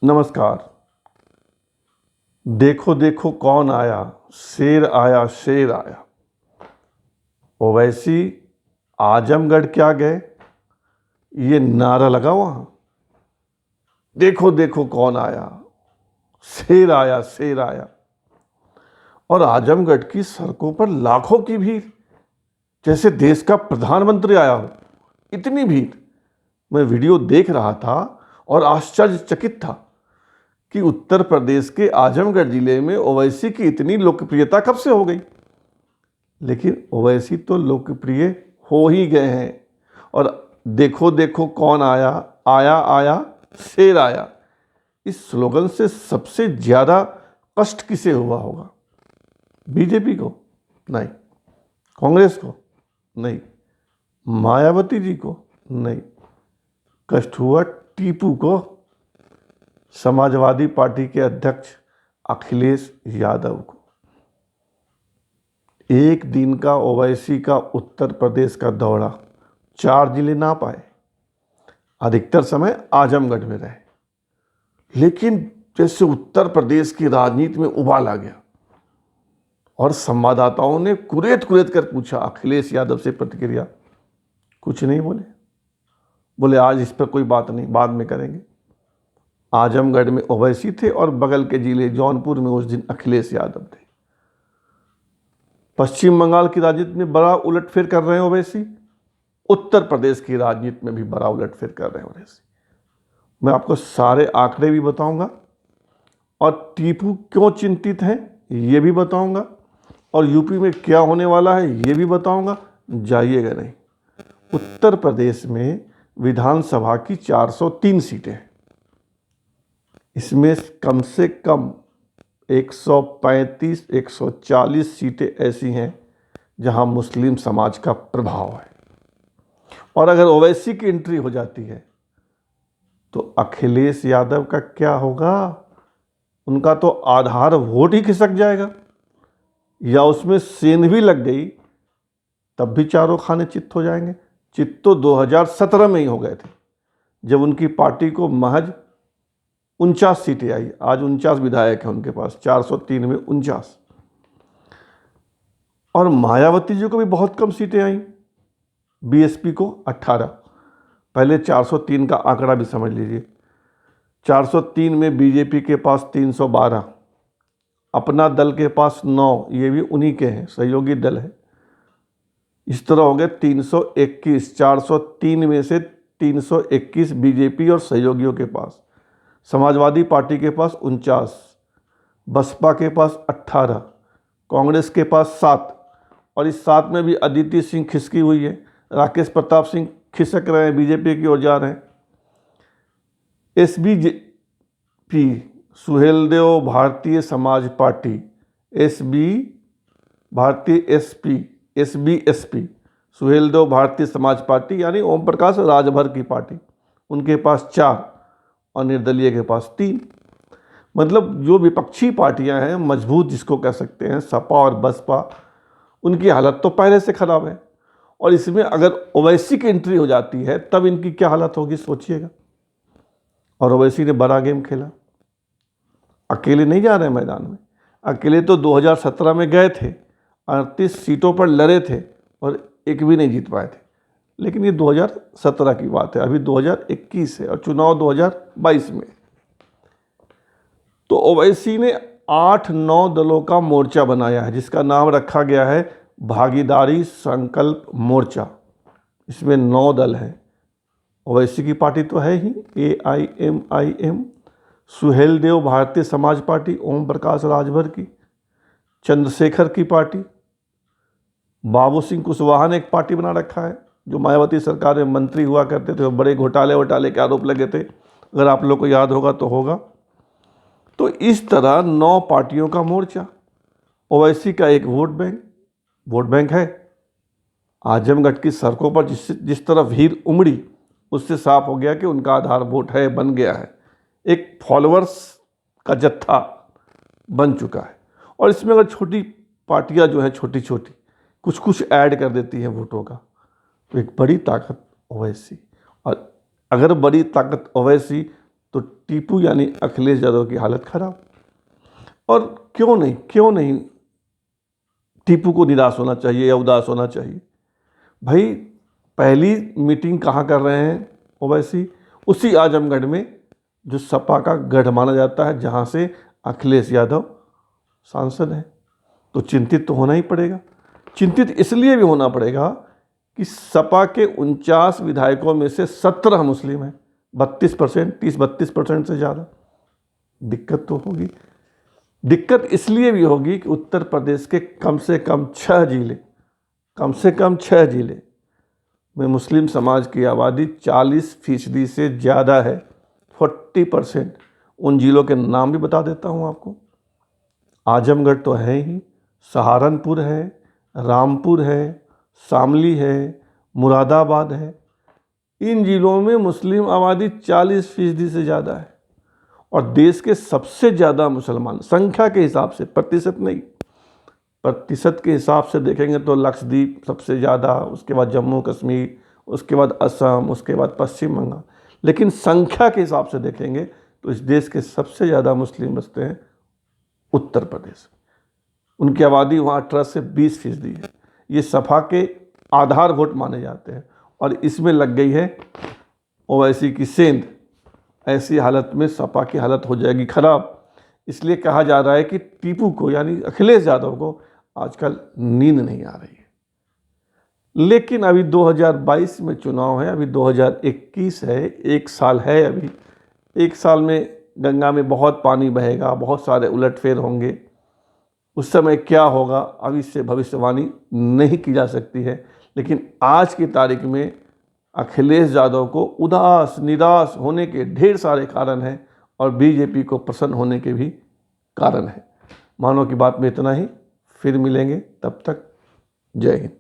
नमस्कार। देखो देखो कौन आया, शेर आया शेर आया। ओवैसी आजमगढ़ क्या गए, ये नारा लगा वहां। देखो देखो कौन आया, शेर आया शेर आया। और आजमगढ़ की सड़कों पर लाखों की भीड़, जैसे देश का प्रधानमंत्री आया हो, इतनी भीड़। मैं वीडियो देख रहा था और आश्चर्यचकित था कि उत्तर प्रदेश के आजमगढ़ जिले में ओवैसी की इतनी लोकप्रियता कब से हो गई। लेकिन ओवैसी तो लोकप्रिय हो ही गए हैं। और देखो देखो कौन आया, आया आया शेर आया, इस स्लोगन से सबसे ज्यादा कष्ट किसे हुआ होगा? बीजेपी को? नहीं। कांग्रेस को? नहीं। मायावती जी को? नहीं। कष्ट हुआ टीपू को, समाजवादी पार्टी के अध्यक्ष अखिलेश यादव को। एक दिन का ओवैसी का उत्तर प्रदेश का दौरा, 4 जिले ना पाए, अधिकतर समय आजमगढ़ में रहे। लेकिन जैसे उत्तर प्रदेश की राजनीति में उबाल आ गया और संवाददाताओं ने कुरेद कुरेद कर पूछा अखिलेश यादव से प्रतिक्रिया, कुछ नहीं बोले। बोले आज इस पर कोई बात नहीं, बाद में करेंगे। आजमगढ़ में ओवैसी थे और बगल के जिले जौनपुर में उस दिन अखिलेश यादव थे। पश्चिम बंगाल की राजनीति में बड़ा उलटफेर कर रहे हैं ओवैसी, उत्तर प्रदेश की राजनीति में भी बड़ा उलटफेर कर रहे हैं ओवैसी। मैं आपको सारे आंकड़े भी बताऊंगा और टीपू क्यों चिंतित हैं ये भी बताऊंगा, और यूपी में क्या होने वाला है ये भी बताऊंगा। जाइएगा नहीं। उत्तर प्रदेश में विधानसभा की 403 सीटें हैं। इसमें कम से कम 135-140 सीटें ऐसी हैं जहां मुस्लिम समाज का प्रभाव है। और अगर ओवैसी की एंट्री हो जाती है तो अखिलेश यादव का क्या होगा? उनका तो आधार वोट ही खिसक जाएगा, या उसमें सेंध भी लग गई तब भी चारों खाने चित्त हो जाएंगे। चित्त तो 2017 में ही हो गए थे, जब उनकी पार्टी को महज 49 सीटें आई। आज 49 विधायक हैं उनके पास, 403 में 49। और मायावती जी को भी बहुत कम सीटें आई, बीएसपी को 18। पहले 403 का आंकड़ा भी समझ लीजिए। 403 में बीजेपी के पास 312, अपना दल के पास 9, ये भी उन्हीं के हैं, सहयोगी दल है। इस तरह हो गए 321। 403 में से 321 बीजेपी और सहयोगियों के पास, समाजवादी पार्टी के पास 49, बसपा के पास 18, कांग्रेस के पास 7, और इस 7 में भी अदिति सिंह खिसकी हुई है, राकेश प्रताप सिंह खिसक रहे हैं, बीजेपी की ओर जा रहे हैं। एसबीजेपी, सुहेलदेव भारतीय समाज पार्टी, एसबी भारतीय एसबीएसपी, सुहेलदेव भारतीय समाज पार्टी यानी ओम प्रकाश राजभर की पार्टी, उनके पास 4 और निर्दलीय के पास 3। मतलब जो विपक्षी पार्टियां हैं, मजबूत जिसको कह सकते हैं, सपा और बसपा, उनकी हालत तो पहले से खराब है। और इसमें अगर ओवैसी की एंट्री हो जाती है तब इनकी क्या हालत होगी, सोचिएगा। और ओवैसी ने बड़ा गेम खेला, अकेले नहीं जा रहे मैदान में। अकेले तो 2017 में गए थे, 38 सीटों पर लड़े थे और एक भी नहीं जीत पाए थे। लेकिन ये 2017 की बात है, अभी 2021 है और चुनाव 2022 में। तो ओवैसी ने 8-9 दलों का मोर्चा बनाया है, जिसका नाम रखा गया है भागीदारी संकल्प मोर्चा। इसमें 9 दल हैं। ओवैसी की पार्टी तो है ही, AIMIM, सुहेलदेव भारतीय समाज पार्टी, ओम प्रकाश राजभर की, चंद्रशेखर की पार्टी, बाबू सिंह कुशवाहा ने एक पार्टी बना रखा है, जो मायावती सरकार में मंत्री हुआ करते थे, बड़े घोटाले के आरोप लगे थे, अगर आप लोग को याद होगा तो होगा। तो इस तरह 9 पार्टियों का मोर्चा। ओवैसी का एक वोट बैंक है। आजमगढ़ की सड़कों पर जिस तरह भीड़ उमड़ी, उससे साफ हो गया कि उनका आधार वोट है, बन गया है, एक फॉलोअर्स का जत्था बन चुका है। और इसमें अगर छोटी पार्टियां जो हैं, छोटी छोटी कुछ ऐड कर देती हैं वोटों का, तो एक बड़ी ताकत ओवैसी। और अगर बड़ी ताकत ओवैसी तो टीपू यानी अखिलेश यादव की हालत खराब। और क्यों नहीं टीपू को निराश होना चाहिए या उदास होना चाहिए। भाई पहली मीटिंग कहाँ कर रहे हैं ओवैसी? उसी आजमगढ़ में जो सपा का गढ़ माना जाता है, जहाँ से अखिलेश यादव सांसद हैं। तो चिंतित तो होना ही पड़ेगा। चिंतित इसलिए भी होना पड़ेगा कि सपा के 49 विधायकों में से 17 मुस्लिम हैं। 32%, 30-32% से ज़्यादा। दिक्कत तो होगी। दिक्कत इसलिए भी होगी कि उत्तर प्रदेश के कम से कम 6 जिले में मुस्लिम समाज की आबादी 40% से ज़्यादा है। 40%। उन जिलों के नाम भी बता देता हूँ आपको। आजमगढ़ तो है ही, सहारनपुर है, रामपुर है, शामली है, मुरादाबाद है। इन जिलों में मुस्लिम आबादी 40% से ज़्यादा है। और देश के सबसे ज़्यादा मुसलमान संख्या के हिसाब से, प्रतिशत नहीं, प्रतिशत के हिसाब से देखेंगे तो लक्षद्वीप सबसे ज़्यादा, उसके बाद जम्मू कश्मीर, उसके बाद असम, उसके बाद पश्चिम बंगाल। लेकिन संख्या के हिसाब से देखेंगे तो इस देश के सबसे ज़्यादा मुस्लिम बसते हैं उत्तर प्रदेश। उनकी आबादी वहाँ 18 से 20% है। ये सपा के आधार वोट माने जाते हैं। और इसमें लग गई है ओवैसी की सेंध। ऐसी हालत में सपा की हालत हो जाएगी खराब। इसलिए कहा जा रहा है कि टीपू को यानी अखिलेश यादव को आजकल नींद नहीं आ रही है। लेकिन अभी 2022 में चुनाव है, अभी 2021 है, 1 साल है। अभी 1 साल में गंगा में बहुत पानी बहेगा, बहुत सारे उलटफेर होंगे। उस समय क्या होगा अभी से भविष्यवाणी नहीं की जा सकती है। लेकिन आज की तारीख में अखिलेश यादव को उदास निराश होने के ढेर सारे कारण हैं और बीजेपी को प्रसन्न होने के भी कारण हैं। मानो की बात में इतना ही। फिर मिलेंगे, तब तक जय हिंद।